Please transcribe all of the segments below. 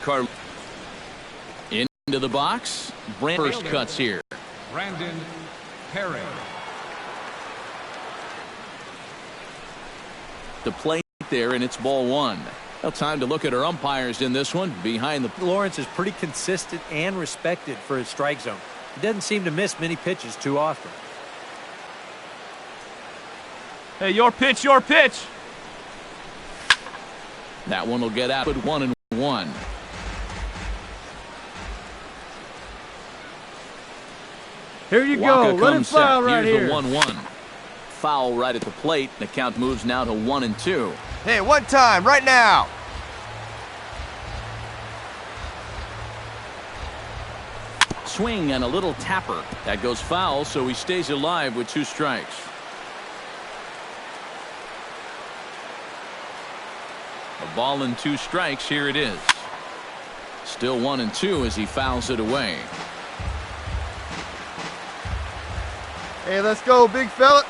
Car into the box. First cuts here. Brandon Perry. The plate there, and it's ball one. Well, time to look at our umpires in this one. Behind the Lawrence is pretty consistent and respected for his strike zone. He doesn't seem to miss many pitches too often. Hey, your pitch, your pitch. That one will get out at 1-1. Here you go. Let him foul right here. Here's the 1-1. Foul right at the plate. The count moves now to 1-2. Hey, one time, right now. Swing and a little tapper. That goes foul, so he stays alive with 2 strikes. A ball and 2 strikes. Here it is. Still 1-2 as he fouls it away. Hey, let's go, big fella.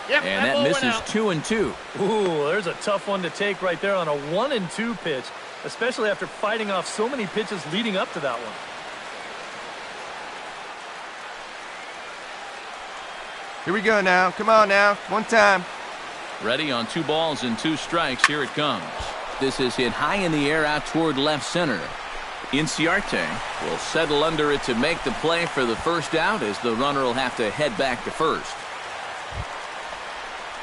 Yep, and that misses 2-2. Ooh, there's a tough one to take right there on a 1-2 pitch, especially after fighting off so many pitches leading up to that one. Here we go now. Come on now. One time. Ready on 2 balls and 2 strikes. Here it comes. This is hit high in the air out toward left center. Inciarte will settle under it to make the play for the first out, as the runner will have to head back to first.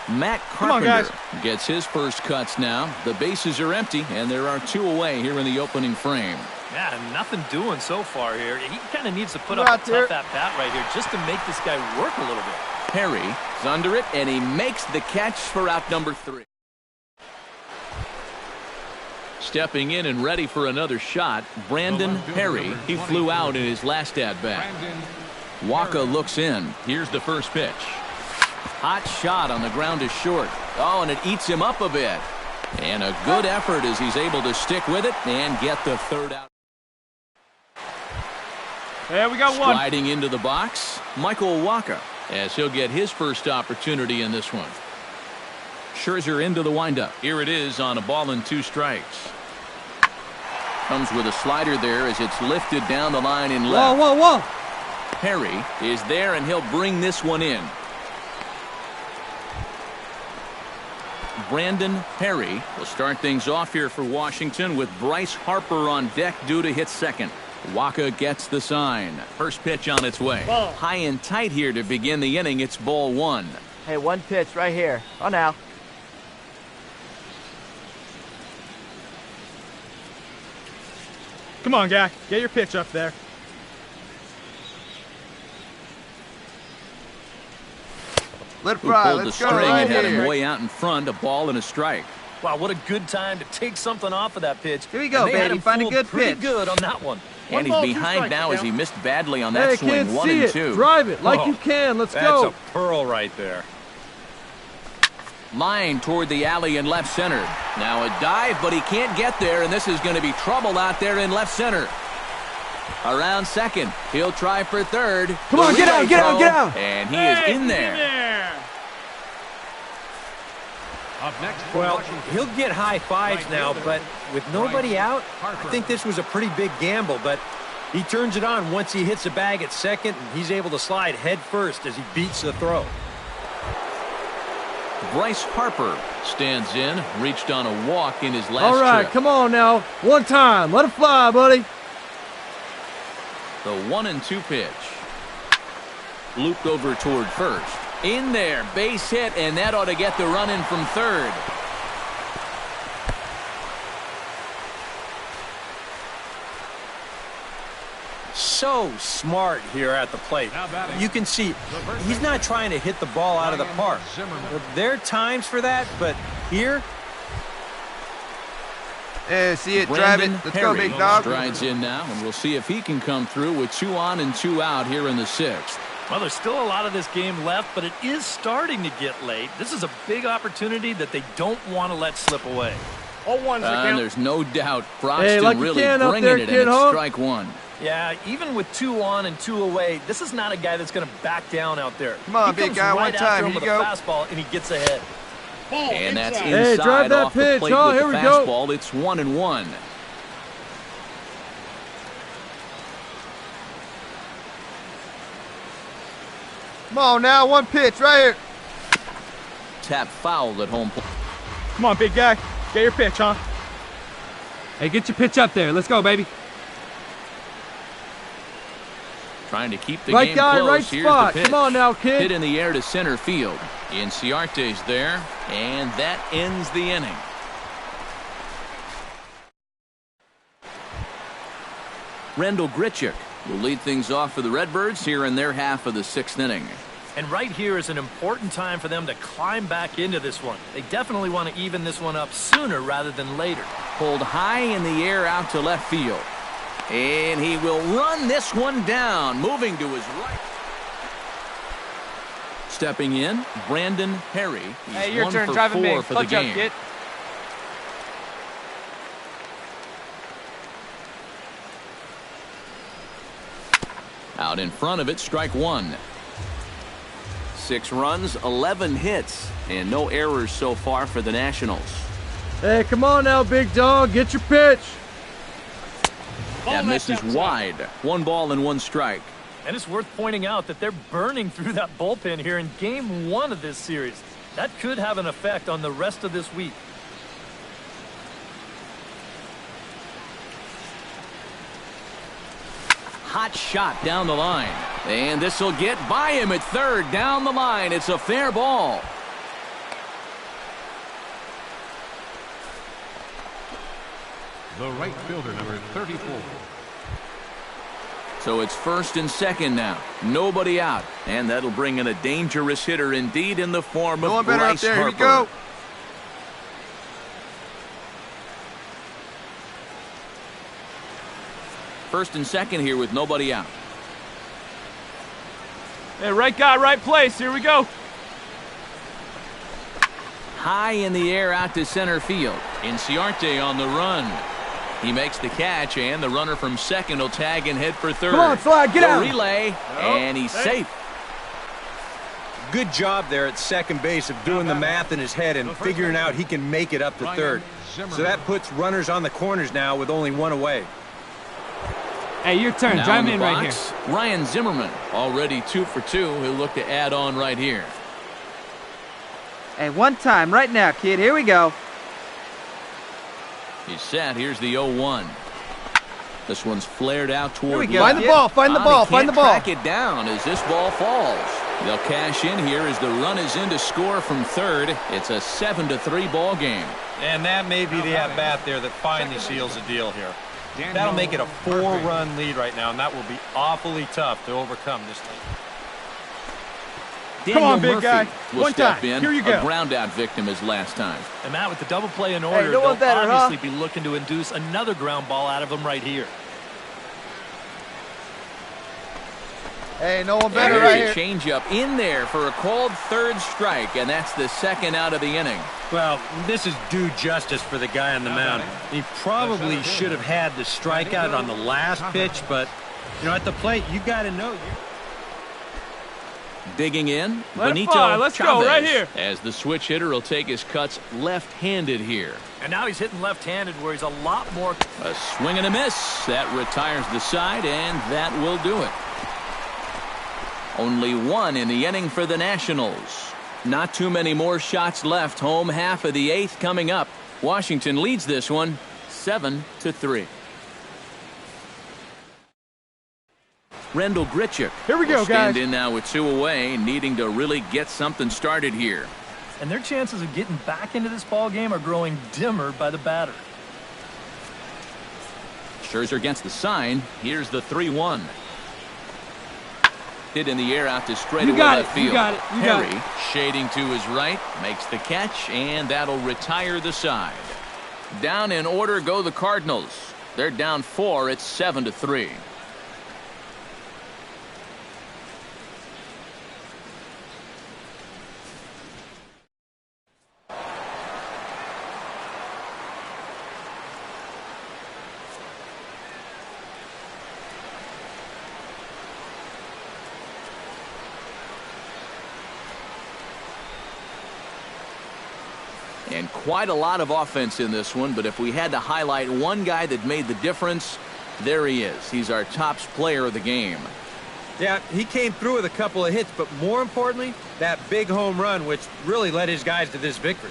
Matt Carpenter gets his first cuts now. The bases are empty, and there are 2 away here in the opening frame. Yeah, nothing doing so far here. He kind of needs to put up a tough at-bat right here just to make this guy work a little bit. Perry is under it, and he makes the catch for out number 3. Stepping in and ready for another shot, Brandon Perry. He flew out in his last at-bat. Waka looks in. Here's the first pitch. Hot shot on the ground is short. Oh, and it eats him up a bit. And a good effort as he's able to stick with it and get the 3rd out. There we got one. Sliding into the box, Michael Waka, as he'll get his first opportunity in this one. Scherzer into the windup. Here it is on a ball and 2 strikes. Comes with a slider there as it's lifted down the line in left. Whoa, whoa, whoa. Perry is there, and he'll bring this one in. Brandon Perry will start things off here for Washington with Bryce Harper on deck due to hit second. Waka gets the sign. First pitch on its way. Ball. High and tight here to begin the inning. It's ball 1. Hey, one pitch right here. Oh, now. Come on, guy. Get your pitch up there. Let it Who fly. pulled the Let's string go right and had him here. way out in front. A ball and a strike. Wow, what a good time to take something off of that pitch. Here we go, And they had baby. him Find a fooled good pretty pitch. good on that one. And he's behind now as he missed badly on Hey, that I swing. can't 1 see and it. 2. Drive it like you can. Let's go. That's a pearl right there. Line toward the alley in left center. Now a dive, but he can't get there, and this is going to be trouble out there in left center. Around second. He'll try for third. Come on, get out, get out, get out. And he is in there. Up next, Well, he'll get high fives now, but with nobody out, I think this was a pretty big gamble, but he turns it on once he hits the bag at second, and he's able to slide head first as he beats the throw. Bryce Harper stands in, reached on a walk in his last All right, trip. come on now. One time. Let it fly, buddy. The 1-2 pitch. Looped over toward first. In there, base hit, and that ought to get the run in from third. So smart here at the plate. You can see he's not trying to hit the ball out of the park. There are times for that, but here. Yeah, see it, drive it. Let's go, big dog. Strides in now, and we'll see if he can come through with 2 on and 2 out here in the 6th. Well, there's still a lot of this game left, but it is starting to get late. This is a big opportunity that they don't want to let slip away. And there's no doubt Broxton Hey, like you really can up bringing there, it, kid, and it's huh? strike 1. Yeah, even with 2 on and 2 away, this is not a guy that's going to back down out there. Come on, he big comes guy, right one after time. him Here with you a go. fastball, and he gets ahead. And that's Hey, inside drive that off the pitch. plate Oh, with here the we go. fastball. It's 1-1. Come on now, one pitch right here. Tap foul at home plate. Come on, big guy. Get your pitch, huh? Hey, get your pitch up there. Let's go, baby. Trying to keep the Right game guy, close. right Here's spot. the pitch. Come on now, kid. Hit in the air to center field. Inciarte's there, and that ends the inning. Rendell Grichuk will lead things off for the Redbirds here in their half of the 6th inning. And right here is an important time for them to climb back into this one. They definitely want to even this one up sooner rather than later. Pulled high in the air out to left field. And he will run this one down, moving to his right. Stepping in, Brandon Perry. He's Hey, your 1 turn. for Driving 4 me. for the Clutch up, game. kid. Out in front of it, strike 1. 6 runs, 11 hits, and no errors so far for the Nationals. Hey, come on now, big dog. Get your pitch. That misses wide. 1 ball and 1 strike. And it's worth pointing out that they're burning through that bullpen here in game 1 of this series. That could have an effect on the rest of this week. Hot shot down the line. And this will get by him at third. Down the line. It's a fair ball. The right fielder, number 34. So it's first and second now. Nobody out. And that'll bring in a dangerous hitter indeed in the form No of one better up Bryce there. Here we Harper. go. First and second here with nobody out. Hey, right guy, right place. Here we go. High in the air out to center field. Inciarte on the run. He makes the catch, and the runner from second will tag and head for third. Come on, Flag, get The out. relay, and he's safe. Good job there at second base of doing the math in his head and figuring out he can make it up to third. So that puts runners on the corners now with only 1 away. Hey, your turn. Now Drive in in the right box, here. Ryan Zimmerman, already 2 for 2. He'll look to add on right here. Hey, one time, right now, kid. Here we go. He's set. Here's the 0-1. This one's flared out toward we go. Find the Yeah. ball, find the ball, He find the can't ball. track it down as this ball falls. They'll cash in here as the run is in to score from third. It's a 7-3 ball game. And that may be the at-bat there that finally seals the deal here. That'll make it a 4-run lead right now, and that will be awfully tough to overcome this late. Daniel on, big Murphy guy. will One step time. in. Here you go. A ground out victim as last time. And Matt, with the double play in order, no one they'll better, huh? obviously be looking to induce another ground ball out of him right here. Hey, no one better There's right a here. change-up in there for a called third strike, and that's the second out of the inning. Well, this is due justice for the guy on the mound. He probably should have had the strikeout on the last pitch, but, you know, at the plate, you got to know. Digging in, Let it Benito fly. Let's go, Chavez, right here. as the switch hitter will take his cuts left-handed here. And now he's hitting left-handed where he's a lot more. A swing and a miss. That retires the side, and that will do it. Only 1 in the inning for the Nationals. Not too many more shots left. Home half of the 8th coming up. Washington leads this one 7-3. Rendell Grichuk Here we go, will stand guys. in now with 2 away, needing to really get something started here. And their chances of getting back into this ball game are growing dimmer by the batter. Scherzer against the sign. Here's the 3-1. Hit in the air out to straightaway left field. You got it. You got Perry, it. shading to his right, makes the catch, and that'll retire the side. Down in order go the Cardinals. They're down 4. It's 7-3. And quite a lot of offense in this one, but if we had to highlight one guy that made the difference, there he is. He's our top player of the game. Yeah, he came through with a couple of hits, but more importantly, that big home run, which really led his guys to this victory.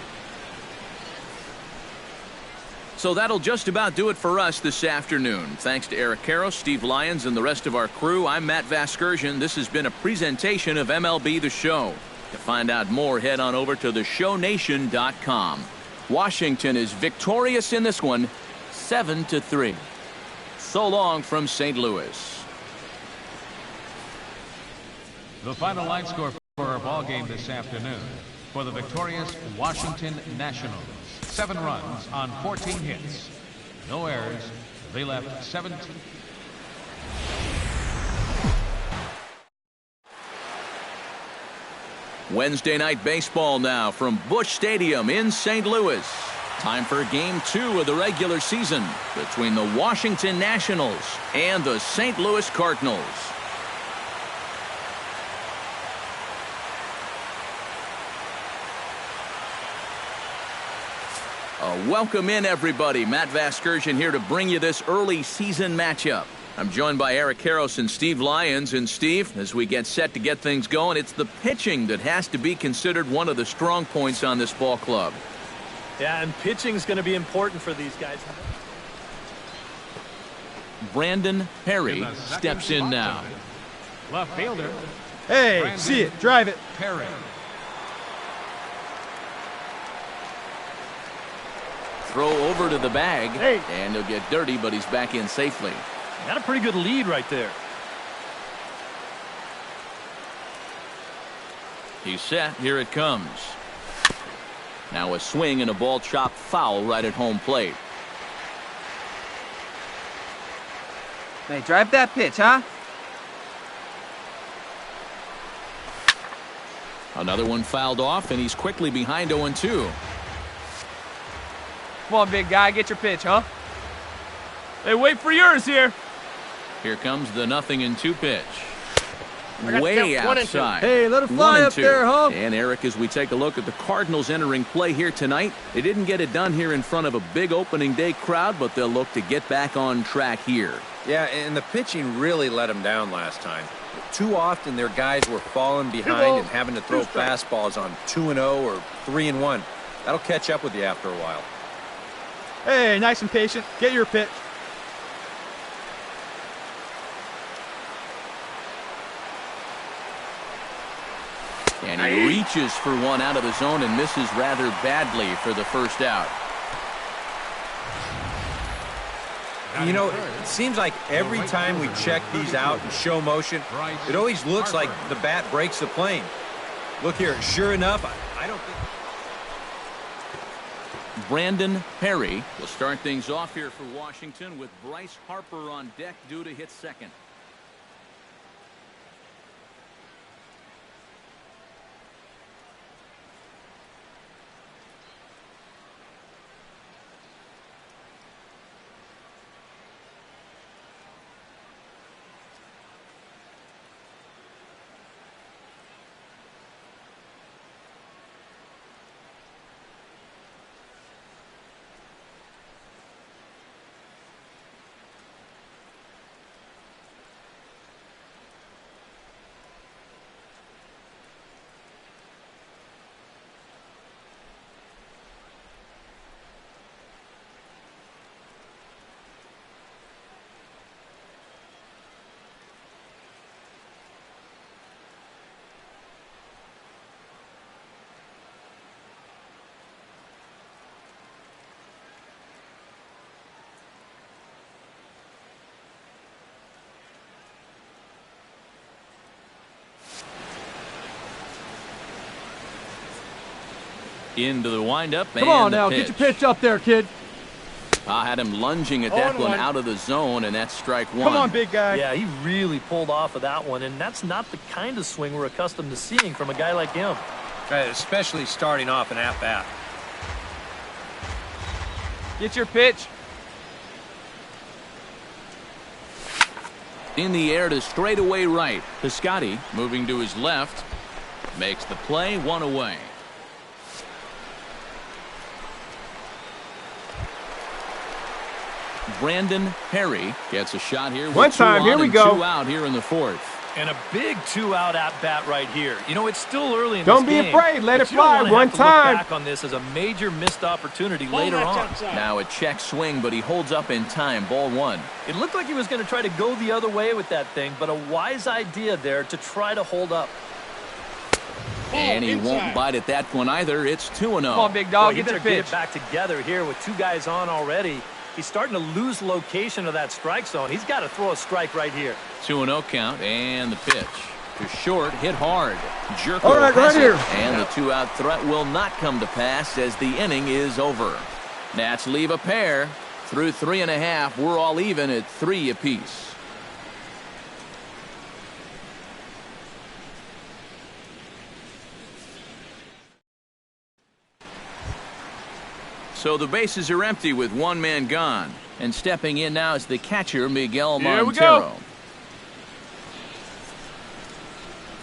So that'll just about do it for us this afternoon. Thanks to Eric Karros, Steve Lyons, and the rest of our crew. I'm Matt Vasgersian. This has been a presentation of MLB The Show. To find out more, head on over to theshownation.com. Washington is victorious in this one, 7-3. So long from St. Louis. The final line score for our ball game this afternoon for the victorious Washington Nationals. 7 runs on 14 hits. No errors. They left 17. Wednesday night baseball now from Busch Stadium in St. Louis. Time for Game 2 of the regular season between the Washington Nationals and the St. Louis Cardinals. Welcome in, everybody. Matt Vasgersian here to bring you this early season matchup. I'm joined by Eric Karros and Steve Lyons. And Steve, as we get set to get things going, it's the pitching that has to be considered one of the strong points on this ball club. Yeah, and pitching is going to be important for these guys. Brandon Perry steps in now. Left fielder. Hey, Brandon see it. Drive it. Perry. Throw over to the bag, Hey. and he'll get dirty, but he's back in safely. Got a pretty good lead right there. He's set. Here it comes. Now a swing and a ball chopped foul right at home plate. Hey, drive that pitch, huh? Another one fouled off, and he's quickly behind 0-2. Come on, big guy. Get your pitch, huh? Hey, wait for yours here. Here comes the 0-2 pitch. got Way count 1 and 2. outside. Hey, let it fly 1-2. up there, Hump. And Eric, as we take a look at the Cardinals entering play here tonight, they didn't get it done here in front of a big opening day crowd, but they'll look to get back on track here. Yeah, and the pitching really let them down last time. Too often their guys were falling behind and having to throw fastballs on 2-0 or 3-1. That'll catch up with you after a while. Hey, nice and patient. Get your pitch. And he reaches for one out of the zone and misses rather badly for the first out. You know, it seems like every time we check these out in show motion, it always looks like the bat breaks the plane. Look here, sure enough, I don't think... Brandon Perry will start things off here for Washington with Bryce Harper on deck due to hit second. Into the windup. Come on now, get your pitch up there, kid. I had him lunging at that one out of the zone, and that's strike one. Come on, big guy. Yeah, he really pulled off of that one, and that's not the kind of swing we're accustomed to seeing from a guy like him. Especially starting off an at-bat. Get your pitch. In the air to straightaway right. Piscotty moving to his left. Makes the play, one away. Brandon Perry gets a shot here. One time, here we go. 2 out here in the 4th. And a big 2-out at-bat right here. You know, it's still early in Don't this game. be afraid. Let it but you don't fly. wanna One have to look time. back on this as a major missed opportunity later on. Now a check swing, but he holds up in time. Ball 1. It looked like he was going to try to go the other way with that thing, but a wise idea there to try to hold up. And he won't bite at that one either. It's 2-0. Come on, big dog. Boy, Get the get it pitch. back together here with 2 guys on already. He's starting to lose location of that strike zone. He's got to throw a strike right here. 2-0 count, and the pitch. To short, hit hard. Jerko All right, right here. And the 2-out threat will not come to pass as the inning is over. Nats leave a pair. Through 3.5, we're all even at 3 apiece. So the bases are empty with 1 man gone. And stepping in now is the catcher, Miguel Here we Montero. go.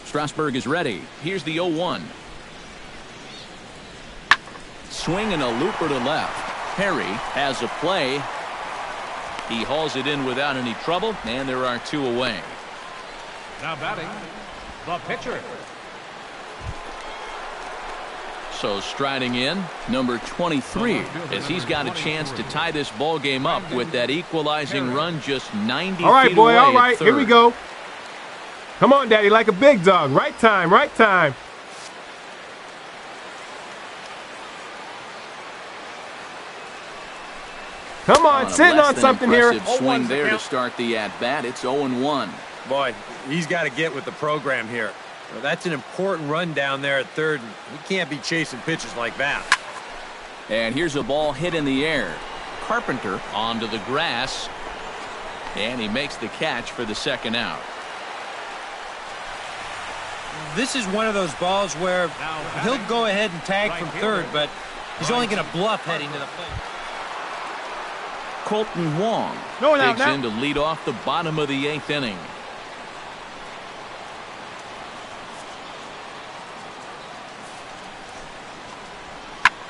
Strasburg is ready. Here's the 0-1. Swing and a looper to left. Perry has a play. He hauls it in without any trouble, and there are 2 away. Now batting, the pitcher. So striding in, number 23, as he's got a chance to tie this ball game up with that equalizing run just 90 All right, feet boy. away All at right. Here we third. go. Come on, Daddy, like a big dog. Right time, right time. Come on, sitting on something here. Swing there to start the at-bat. It's 0-1. Boy, he's got to get with the program here. Well, that's an important run down there at third, and he can't be chasing pitches like that. And here's a ball hit in the air. Carpenter onto the grass, and he makes the catch for the 2nd out. This is one of those balls where he'll go ahead and tag from third, but he's only going to bluff heading to the plate. Colton Wong digs in to lead off the bottom of the 8th inning.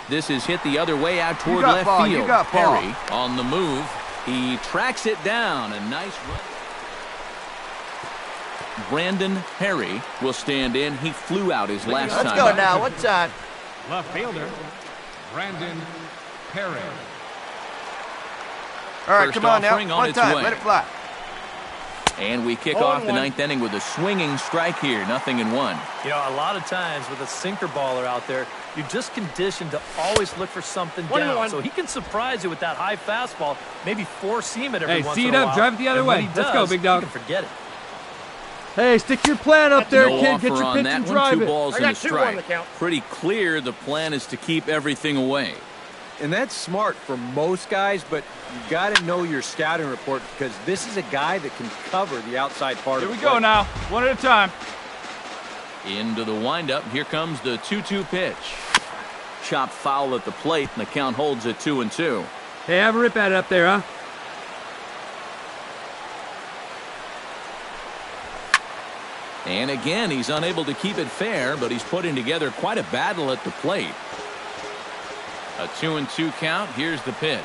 This is hit the other way out toward left field. Perry on the move. He tracks it down. A nice run. Brandon Perry will stand in. He flew out his last time. Let's go now. What's that? Left fielder, Brandon Perry. All right, First come on now. offering on One its time. way. Let it fly. And we kick off the 9th inning with a swinging strike here. 0-1. You know, a lot of times with a sinker baller out there, you're just conditioned to always look for something down. So he can surprise you with that high fastball, maybe four seam it every once in a while. Hey, see it up, drive it the other way. Let's go, big dog. You can forget it. Hey, stick your plan up there, No kid. Get offer your on pitch that and one. drive 2 it. balls and a strike. Pretty clear the plan is to keep everything away. And that's smart for most guys, but you got to know your scouting report because this is a guy that can cover the outside part Here of we the go plate. now. One at a time. Into the windup. Here comes the 2-2 pitch. Chopped foul at the plate, and the count holds at 2-2. Hey, have a rip at it up there, huh? And again, he's unable to keep it fair, but he's putting together quite a battle at the plate. A 2-2 count. Here's the pitch.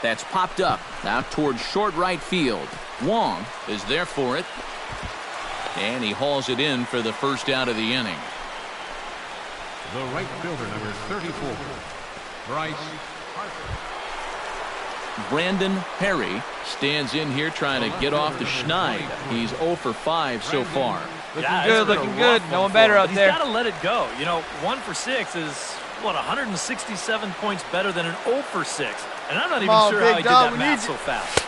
That's popped up out towards short right field. Wong is there for it. And he hauls it in for the first out of the inning. The right fielder, number 34, Bryce Harper. Brandon Perry stands in here trying to get off the schneid. He's 0 for 5 so far. Looking good. No one better out there. He's got to let it go. You know, 1 for 6 is, what, 167 points better than an 0 for 6. And I'm not even sure how he did that math so fast.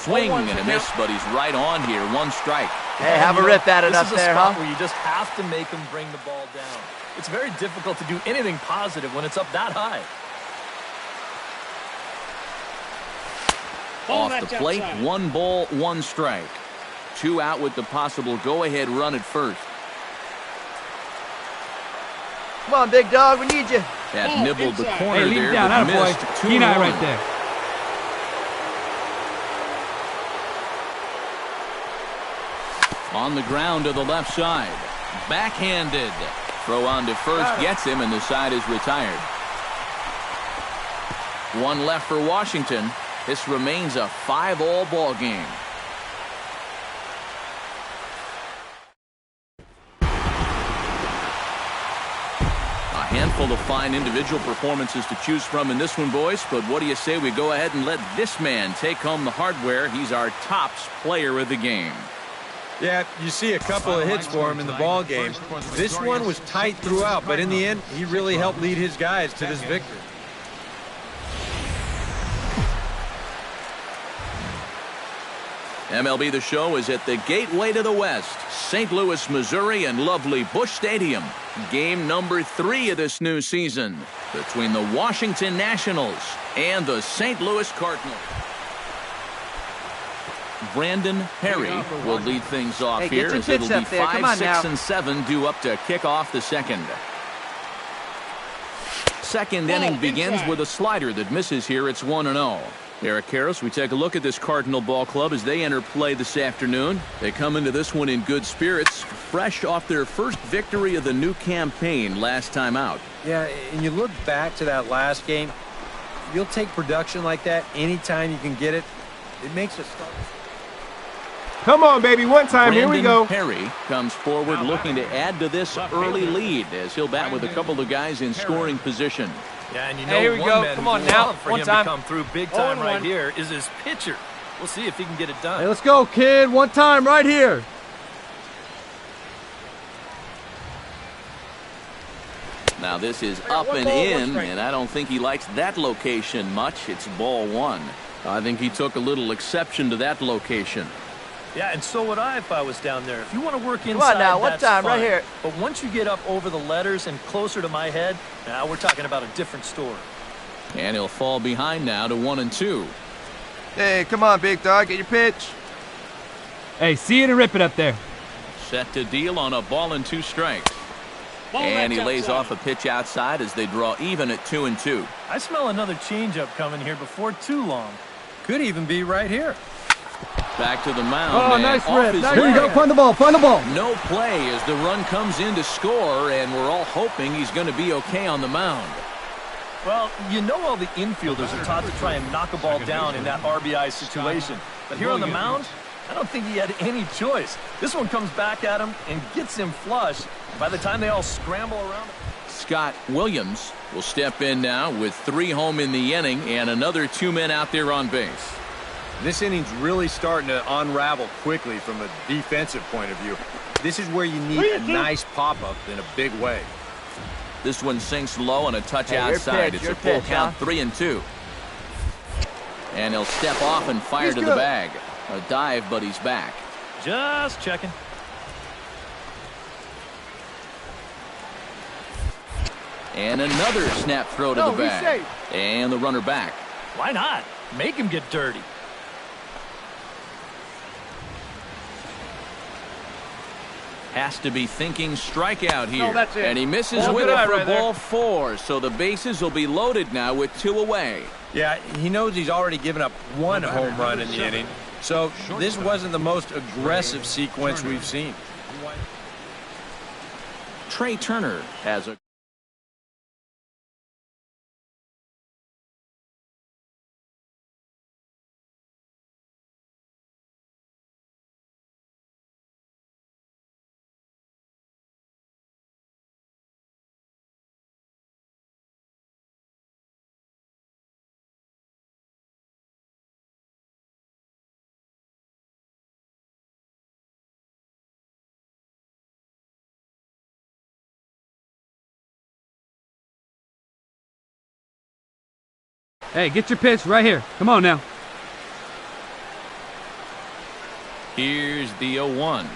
Swing and a miss, but he's right on here. 1 strike. Hey, have a rip at it up there, huh? This is a spot where you just have to make him bring the ball down. It's very difficult to do anything positive when it's up that high. Off the plate, 1 ball, 1 strike. 2 out with the possible go-ahead run at first. Come on, big dog, we need you. That nibbled the corner Hey, leave there, it down. but Attaboy. missed. Kenai 2-1. right there. On the ground to the left side. Backhanded. Throw on to first gets him, and the side is retired. One left for Washington. This remains a 5-all ball game. A handful of fine individual performances to choose from in this one, boys. But what do you say we go ahead and let this man take home the hardware? He's our tops player of the game. Yeah, you see a couple of hits for him in the ball game. This one was tight throughout, but in the end, he really helped lead his guys to this victory. MLB The Show is at the gateway to the West, St. Louis, Missouri, and lovely Busch Stadium. Game number 3 of this new season between the Washington Nationals and the St. Louis Cardinals. Brandon Perry will lead things off here as it'll be 5, 6, and 7 due up to kick off the second. Second inning begins with a slider that misses here. It's 1-0. Eric Karros, we take a look at this Cardinal ball club as they enter play this afternoon. They come into this one in good spirits, fresh off their first victory of the new campaign last time out. Yeah, and you look back to that last game, you'll take production like that anytime you can get it. It makes us start. Come on, baby, one time. Brandon Here we go. Perry comes forward looking to add to this early lead as he'll bat with a couple of guys in scoring position. Yeah, and you know, hey, here we go. Come on now. For one him time. to come through big time right here is his pitcher. We'll see if he can get it done. Hey, let's go, kid. One time right here. Now this is up and in, and I don't think he likes that location much. It's ball 1. I think he took a little exception to that location. Yeah, and so would I if I was down there. If you want to work inside, Come on now, one that's time, fine. right here. But once you get up over the letters and closer to my head, now we're talking about a different story. And he'll fall behind now to 1-2. Hey, come on, big dog. Get your pitch. Hey, see it and rip it up there. Set to deal on a ball and 2 strikes. And he lays off a pitch outside as they draw even at 2-2. I smell another changeup coming here before too long. Could even be right here. Back to the mound. Oh, nice rip. Here you go. Find the ball. Find the ball. No play as the run comes in to score, and we're all hoping he's going to be okay on the mound. Well, you know all the infielders are taught to try and knock a ball down in that RBI situation. But here on the mound, I don't think he had any choice. This one comes back at him and gets him flush. By the time they all scramble around. Scott Williams will step in now with 3 home in the inning and another 2 men out there on base. This inning's really starting to unravel quickly from a defensive point of view. This is where you need a nice pop-up in a big way. This one sinks low and a touch outside. It's a full count, 3-2. And he'll step off and fire to the bag. A dive, but he's back. Just checking. And another snap throw to the bag. And the runner back. Why not? Make him get dirty. Has to be thinking strikeout here. No, that's it. And he misses Ball with it for right ball 4. So the bases will be loaded now with 2 away. Yeah, he knows he's already given up 1 home run in the inning. So this wasn't the most aggressive sequence we've seen. Trey Turner has a... Hey, get your pitch right here. Come on now. Here's the 0-1.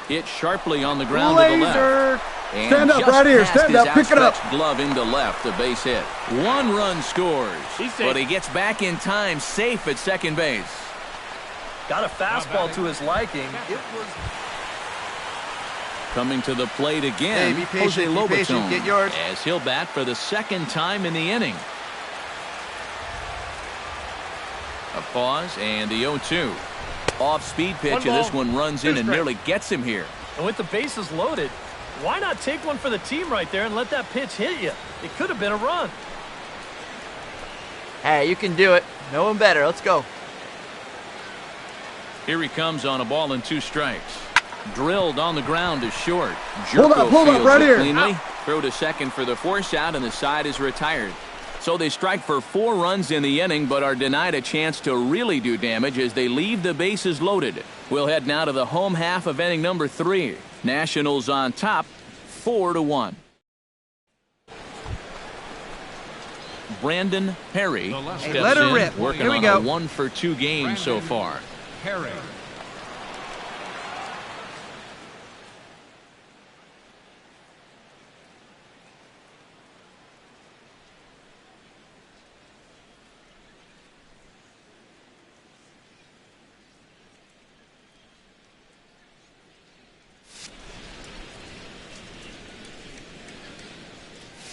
Hit sharply on the ground to the left. And stand up right here. Stand up. Pick it up. Glove into left. A base hit. 1 run scores. But he gets back in time, safe at second base. Got a fastball to his liking. It was... Coming to the plate again, Hey, be patient, Jose be patient. Lobaton, Get yours. as he'll bat for the 2nd time in the inning. A pause and the 0-2. Off-speed pitch, and this one runs in and nearly gets him here. And with the bases loaded, why not take one for the team right there and let that pitch hit you? It could have been a run. Hey, you can do it. No one better. Let's go. Here he comes on a ball and 2 strikes. Drilled on the ground is short. Hold up, right here. Cleanly. Throw to second for the force out, and the side is retired. So they strike for 4 runs in the inning, but are denied a chance to really do damage as they leave the bases loaded. We'll head now to the home half of inning number 3. Nationals on top, 4-1. Brandon Perry steps let her in, rip. working Here we on go. a 1-for-2 game so far. Perry.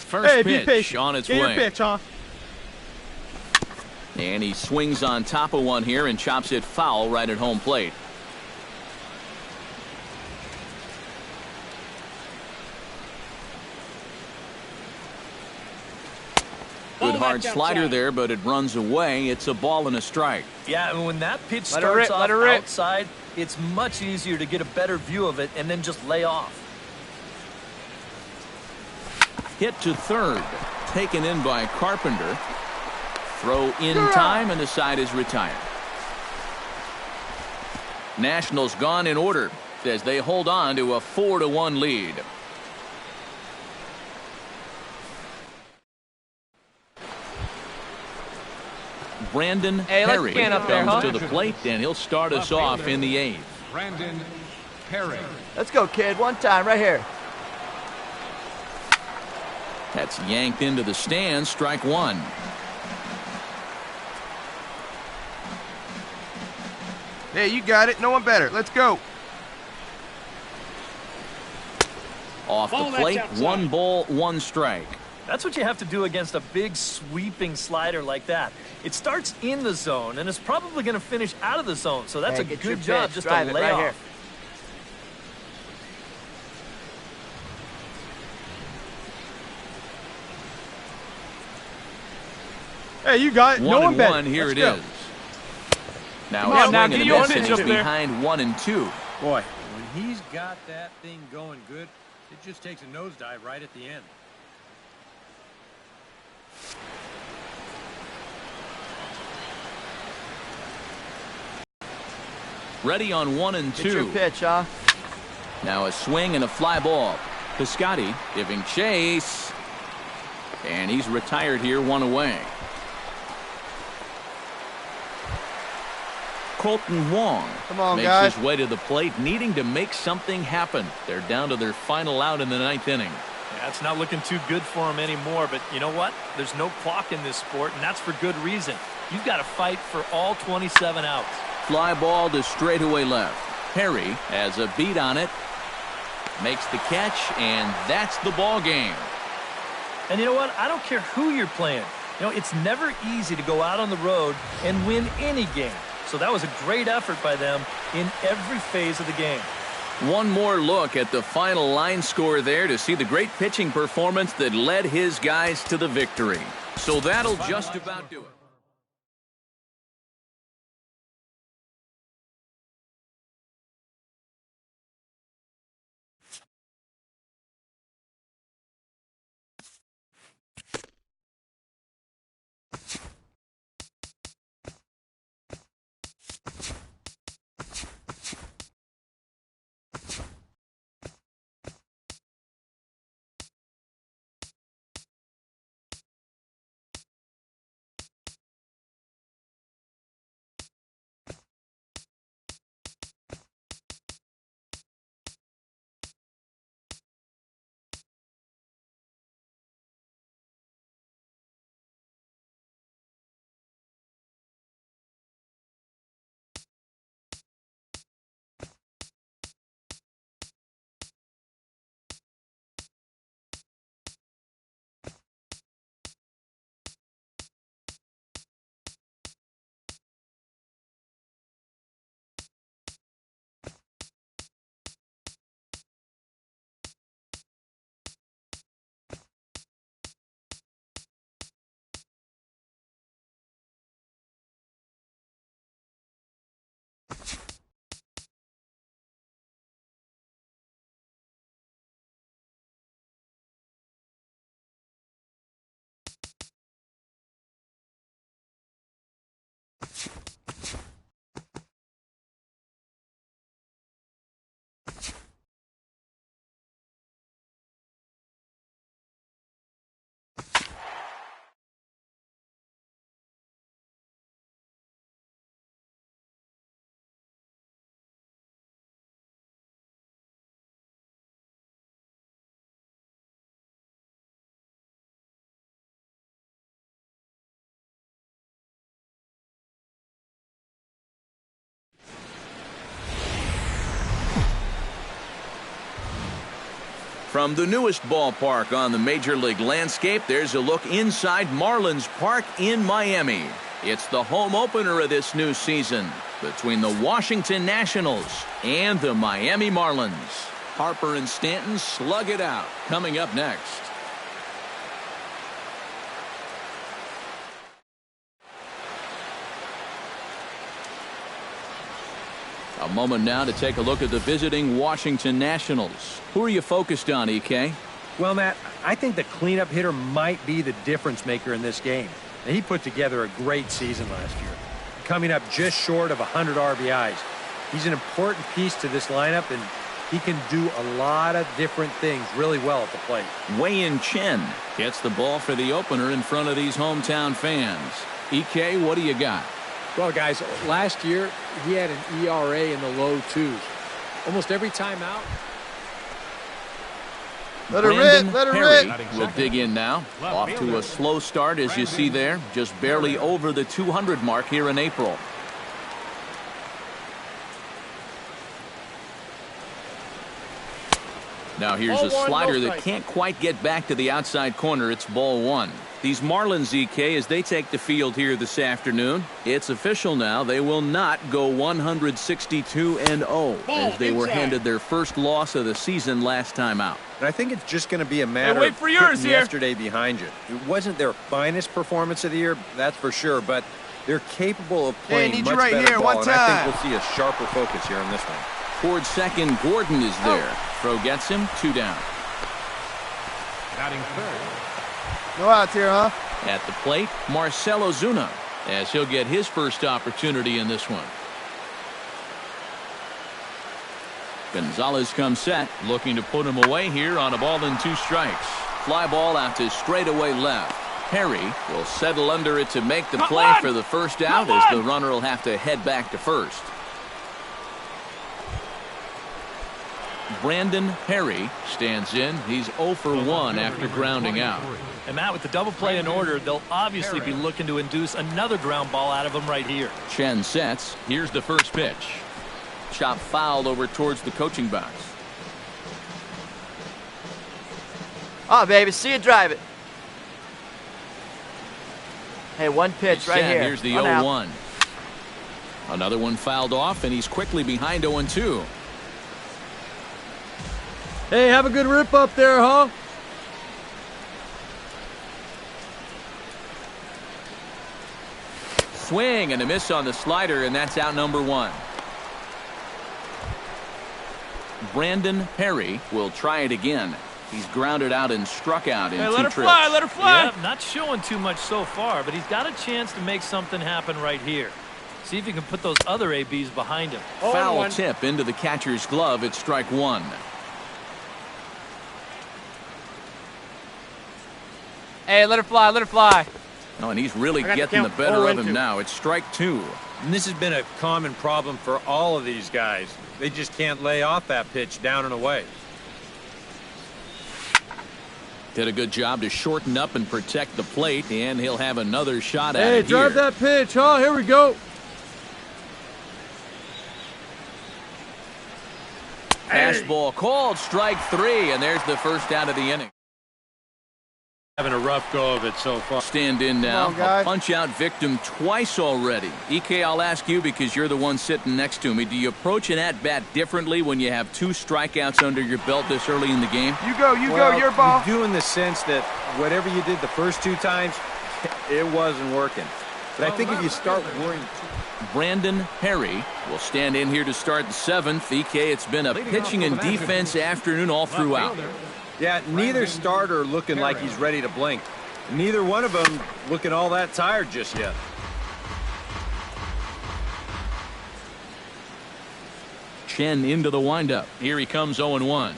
First pitch on its way. Pitch, huh? And he swings on top of one here and chops it foul right at home plate. Good hard slider there, but it runs away. It's a ball and a strike. Yeah, and when that pitch Let her starts rip, off let her rip. outside, it's much easier to get a better view of it and then just lay off. Hit to third. Taken in by Carpenter. Throw in time, and the side is retired. Nationals gone in order as they hold on to a 4-1 lead. Brandon Perry up there, comes huh? to the plate, and he'll start us off in the 8th. Brandon Perry. Let's go, kid. One time, right here. That's yanked into the stands. Strike 1. Hey, you got it. No one better. Let's go. Off the plate, 1 ball, 1 strike. That's what you have to do against a big sweeping slider like that. It starts in the zone, and it's probably going to finish out of the zone, so that's a good job just to lay off. Here. Hey, you got it. No one better. 1-1, here Let's it go. is. Now, Come on, now, swing get and a your miss, and pitch he's up there. behind 1 and 2. Boy, when he's got that thing going good, it just takes a nosedive right at the end. Ready on 1 and 2. It's your pitch, huh? Now a swing and a fly ball. Piscotty giving chase. And he's retired here, 1 away. Colton Wong Come on, makes guys. his way to the plate, needing to make something happen. They're down to their final out in the 9th inning. Yeah, it's not looking too good for him anymore, but you know what? There's no clock in this sport, and that's for good reason. You've got to fight for all 27 outs. Fly ball to straightaway left. Perry has a beat on it. Makes the catch, and that's the ball game. And you know what? I don't care who you're playing. You know, it's never easy to go out on the road and win any game. So that was a great effort by them in every phase of the game. One more look at the final line score there to see the great pitching performance that led his guys to the victory. So that'll just about do it. From the newest ballpark on the Major League landscape, there's a look inside Marlins Park in Miami. It's the home opener of this new season between the Washington Nationals and the Miami Marlins. Harper and Stanton slug it out. Coming up next. A moment now to take a look at the visiting Washington Nationals. Who are you focused on, EK? Well, Matt, I think the cleanup hitter might be the difference maker in this game. And he put together a great season last year, coming up just short of 100 RBIs. He's an important piece to this lineup, and he can do a lot of different things really well at the plate. Wei-Yin Chen gets the ball for the opener in front of these hometown fans. EK, what do you got? Well, guys, last year he had an ERA in the low 2s. Almost every time out. Let her rip, let her rip. Will dig in now. Off to a slow start, as you see there. Just barely over the 200 mark here in April. Now here's a slider that can't quite get back to the outside corner. It's ball one. These Marlins, EK, as they take the field here this afternoon, it's official now. They will not go 162-0 as they were handed their first loss of the season last time out. And I think it's just going to be a matter wait of for yours putting here. yesterday behind you. It wasn't their finest performance of the year, that's for sure, but they're capable of playing need much you right better here, ball, one and I think time. we'll see a sharper focus here on this one. Towards second, Gordon is there. Throw gets him, 2 down. Batting third. No outs here, huh? At the plate, Marcell Ozuna, as he'll get his first opportunity in this one. Gonzalez comes set, looking to put him away here on a ball and 2 strikes. Fly ball out to straightaway left. Perry will settle under it to make the play for the first out, as the runner will have to head back to first. Brandon Perry stands in. He's 0 for 1 after grounding out. And Matt, with the double play in order, they'll obviously be looking to induce another ground ball out of him right here. Chen sets. Here's the first pitch. Chop fouled over towards the coaching box. Oh, baby, see you drive it. Hey, one pitch right here. Here's the 0-1. 0-1. Another one fouled off, and he's quickly behind 0-2. Hey, have a good rip up there, huh? Swing and a miss on the slider, and that's out number 1. Brandon Perry will try it again. He's grounded out and struck out in 2 let her trips. fly, let her fly. Yeah, not showing too much so far, but he's got a chance to make something happen right here. See if he can put those other ABs behind him. Foul tip into the catcher's glove. It's strike 1. Hey, let her fly, let her fly. Oh, and he's really getting the better of him now. It's strike 2. And this has been a common problem for all of these guys. They just can't lay off that pitch down and away. Did a good job to shorten up and protect the plate, and he'll have another shot at Hey, it here. drive that pitch, huh? Here we go. Fastball called, strike 3, and there's the first out of the inning. Having a rough go of it so far. Stand in now. Come on, guys. A punch-out victim twice already. EK, I'll ask you because you're the one sitting next to me. Do you approach an at-bat differently when you have 2 strikeouts under your belt this early in the game? You go, your ball. You do in the sense that whatever you did the first 2 times, it wasn't working. But I think if you start worrying... Brandon Perry will stand in here to start the 7th. EK, it's been a pitching and defense afternoon all throughout. Yeah, neither starter looking like he's ready to blink. Neither one of them looking all that tired just yet. Chen into the windup. Here he comes 0-1.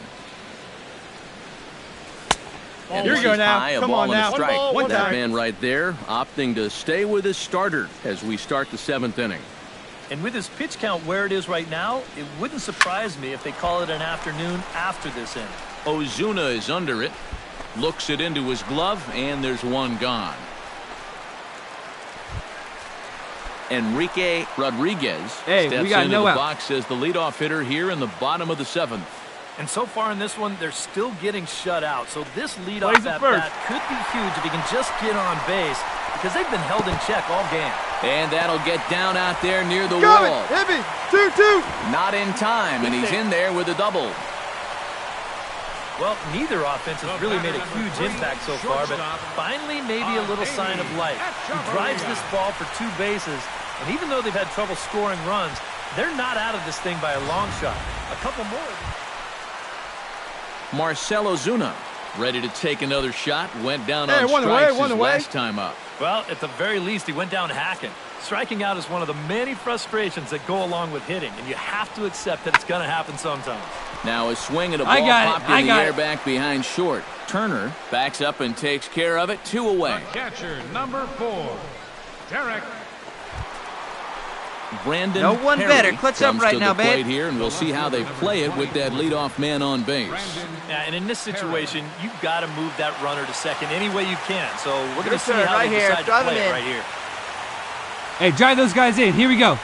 Here we go now. Come on now. Strike. One That time. man right there opting to stay with his starter as we start the 7th inning. And with his pitch count where it is right now, it wouldn't surprise me if they call it an afternoon after this inning. Ozuna is under it. Looks it into his glove, and there's 1 gone. Enrique Rodriguez Hey, steps we got into no the out. box as the leadoff hitter here in the bottom of the 7th. And so far in this one, they're still getting shut out. So this leadoff at bat could be huge if he can just get on base, because they've been held in check all game. And that'll get down out there near the wall. Hit me! 2-2! Not in time, and he's in there with a double. Well, neither offense has really made a huge impact so far, but finally maybe a little sign of life. He drives this ball for 2 bases, and even though they've had trouble scoring runs, they're not out of this thing by a long shot. A couple more. Marcell Ozuna, ready to take another shot, went down on strikes his last time up. Well, at the very least, he went down hacking. Striking out is one of the many frustrations that go along with hitting, and you have to accept that it's going to happen sometimes. Now a swing and a ball popped in the air back behind short. Turner backs up and takes care of it. 2 away. The catcher, number 4, Derek. Brandon No one Perry better. Clutch up comes right to now, the plate babe. here, and we'll see how they play it with that leadoff man on base. Yeah, and in this situation, you've got to move that runner to second any way you can. So we're going to see how right they here. decide to Drive play him it in. right here. Hey, drive those guys in. Here we go.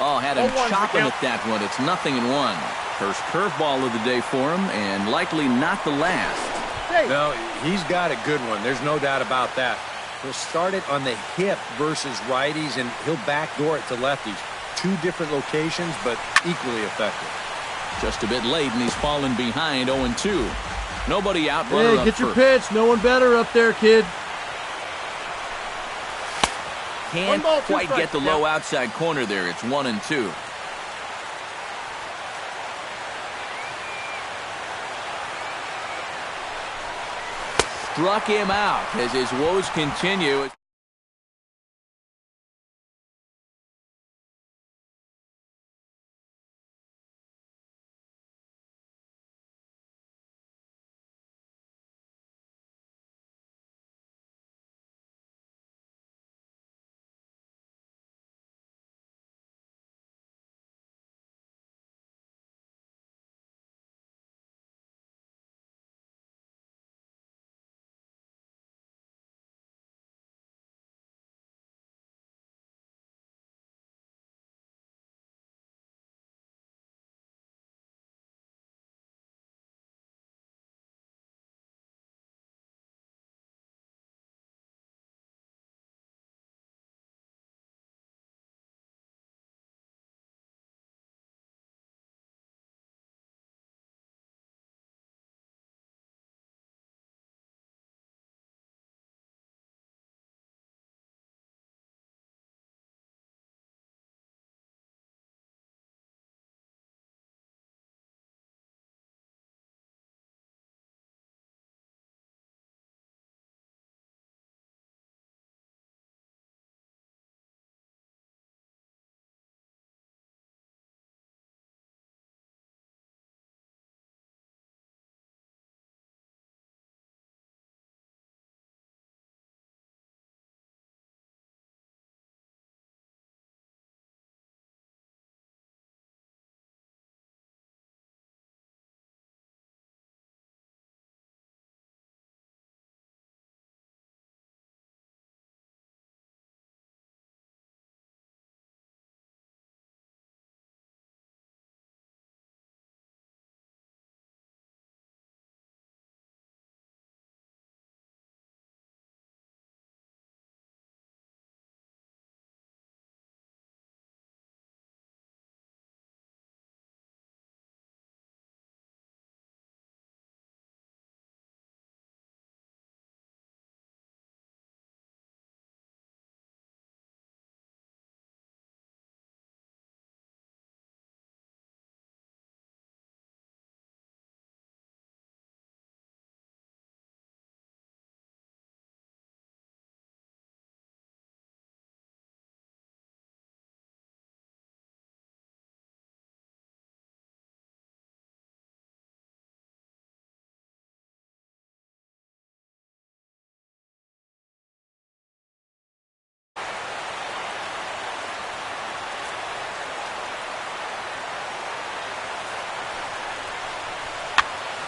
Oh, had him chopping at that one. It's 0-1. First curveball of the day for him, and likely not the last. No, he's got a good one. There's no doubt about that. He'll start it on the hip versus righties, and he'll backdoor it to lefties. 2 different locations, but equally effective. Just a bit late, and he's fallen behind 0-2. Nobody out. Hey, get your pitch. No one better up there, kid. Can't quite get the low outside corner there. It's 1-2. Struck him out as his woes continue.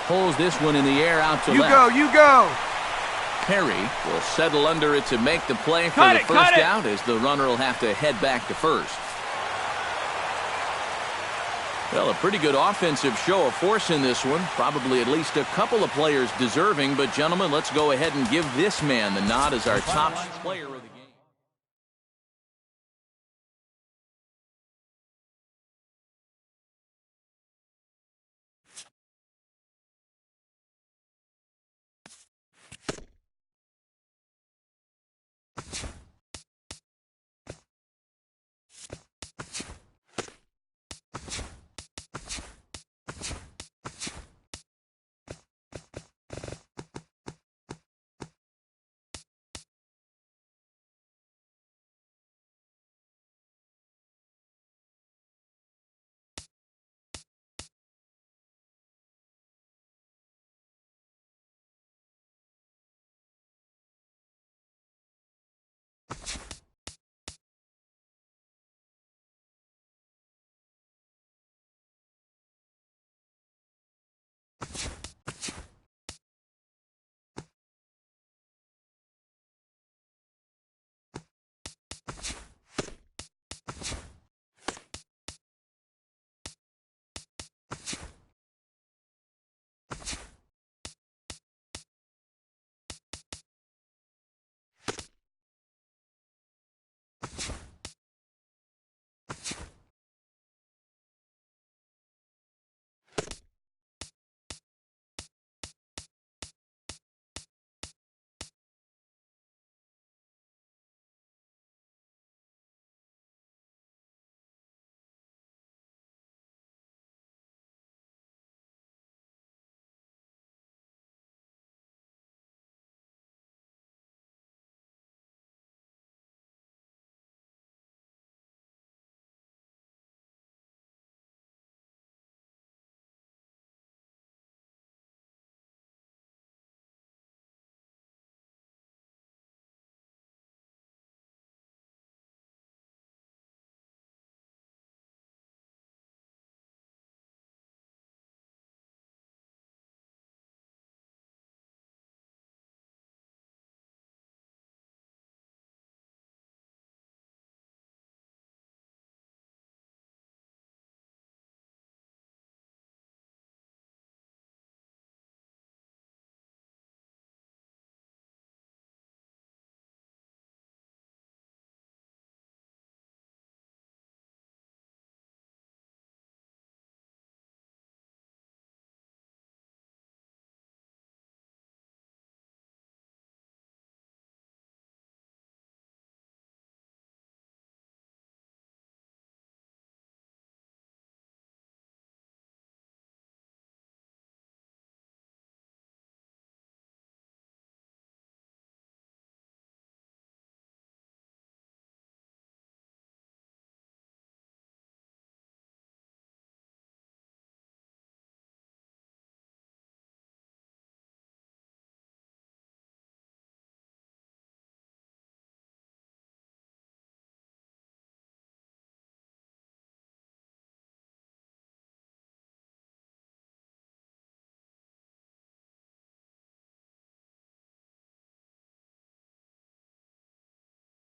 Pulls this one in the air out to left. You go. Perry will settle under it to make the play for the first out, as the runner will have to head back to first. Well, a pretty good offensive show of force in this one. Probably at least a couple of players deserving. But, gentlemen, let's go ahead and give this man the nod as our top player of the game.